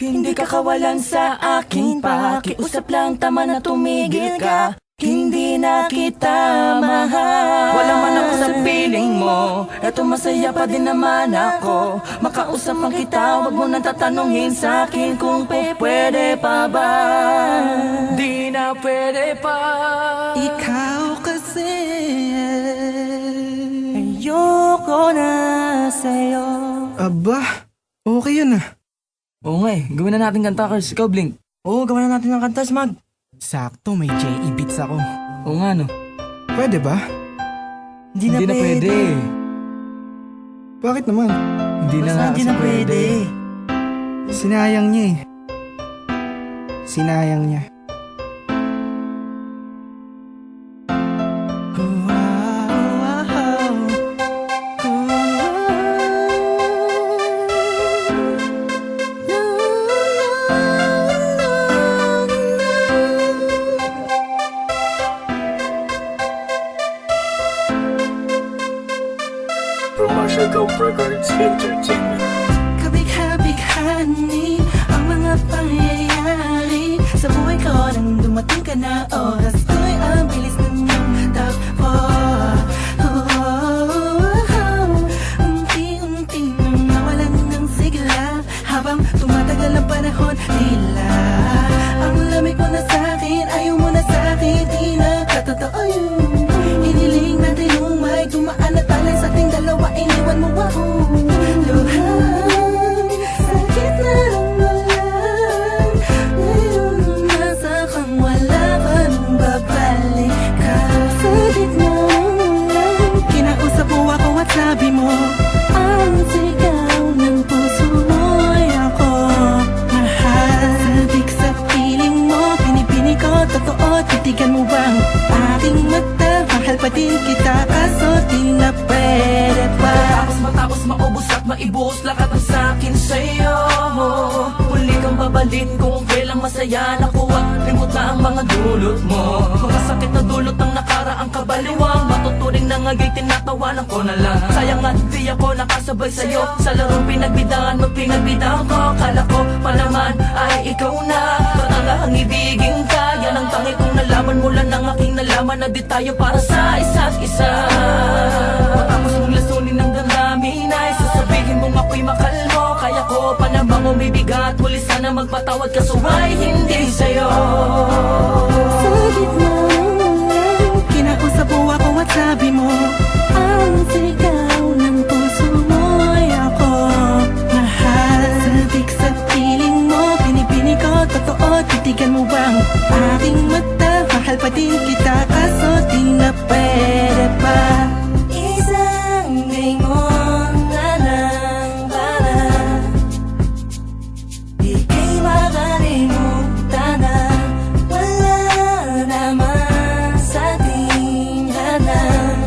Hindi ka kawalan sa aking pakiusap lang, tama na tumigil ka. Hindi na kita mahal. Wala man ako sa piling mo, eto masaya pa din naman ako. Makausap man kita, wag mo nang tatanungin sa akin kung pwede pa ba. Di na pwede pa. Ikaw kasi Ayoko na sa'yo. Aba, okay yun ah. Oo nga gawin na natin kanta, Kars. Ikaw, Blink. Oo, gawin na natin ng kanta, Smag. Sakto, may J.E. beats ako. Oo nga, no. Pwede ba? Hindi na pwede. Bakit naman? Hindi na nga kasi pwede. Sinayang niya eh. Sinayang niya. Commercial Records Entertainment. Kabigha-bighani ang mga pangyayari sa buhay ko nang dumating ka na. Oras ko'y ang bilis ng iyong takbo. Unti-unti nang nawalan ng sigla habang tumatagal ang panahon. Tila ang lamig mo na sa'kin, ayaw mo na sa'kin, di na katotoo yun. Hiniling natin yung may dumaan na talay sa ating dalawa, iniwan mo ako. Luhan, sakit na ng ulan. Ngayon nasa kang wala ka nang babalik ka. Sa gitna ng ulan, kinausap mo ako at sabi mo, ang sigaw ng puso mo'y ako mahal. Sabik sa piling mo, pinipini ko, totoo, titigan mo bang aking mata? Mahal pa din kita, kaso di na pwede pa. Matapos maubos at maibos lahat ng sakin sa'yo. Muli kang babalik kung kailang masaya. Nakuha, limot na ang mga dulot mo. Mga sakit na dulot ng nakaraang kabaliwang. Matuturing na nga'y tinatawanan ko na lang. Sayang at di ako nakasabay sa'yo. Sa larong pinagbidahan mo, pinagbidahan ko. Kala ko pa naman ay ikaw na. Patangahang ibigin ka. Yan ang tangi kong nalaman mula ng aking nalaman na di tayo para sa isa't isa. Matapos mong lasunin ng damdamin ay sasabihin mong ako'y makalmo. Kaya ko pa namang umibigat. Muli sana magpatawad kaso ay hindi sa'yo. Sa gitna ng ulan, kinausap mo ako at sabi mo, ang sigaw ng puso mo'y ako mahal. Sabik sa piling mo, pinipini ko, totoo, titigan mo bang aking mata? Mahal pa din kita, kaso di na pwede pa. Isang lingon na lang para ika'y makalimutan na wala naman sa ating lahat.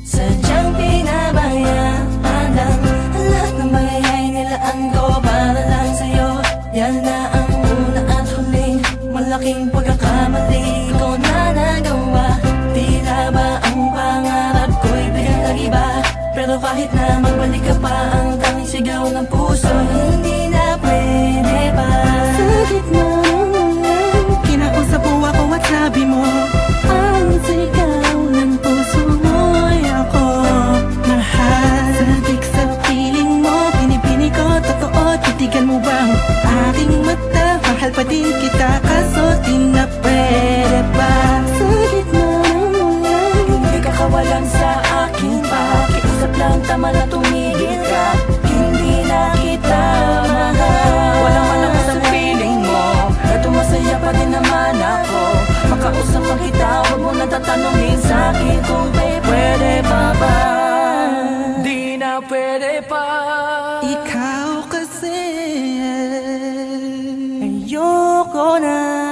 Sadyang pinabayaan lang ang lahat ng bagay nilaan ko para lang sa'yo. Yan na ang una at huling malaking pagkakamali ko na nagawa. Tila ba ang pangarap ko'y biglang nag-iba? Pero kahit na magbalik ka pa, ang tanging sigaw ng puso hindi na pwede pa. Sa gitna ng ulan, kinausap mo ako at sabi mo, ang sigaw ng puso mo'y ako mahal. Sabik sa piling mo, pinipini ko, totoo, titigan mo bang aking mata? Mahal pa din kita, kaso di na pwede pa. Sa gitna ng ulan, Hindi ka kawalan sa aking pakiusap lang, tama na tumigil ka. Hindi na kita mahal. Wala man ako sa piling mo, eto masaya pa din naman ako. Makausap man kita, wag mo nang tatanungin sa akin kung pwede pa ba. Di na pwede pa. ikaw kasi Ayoko na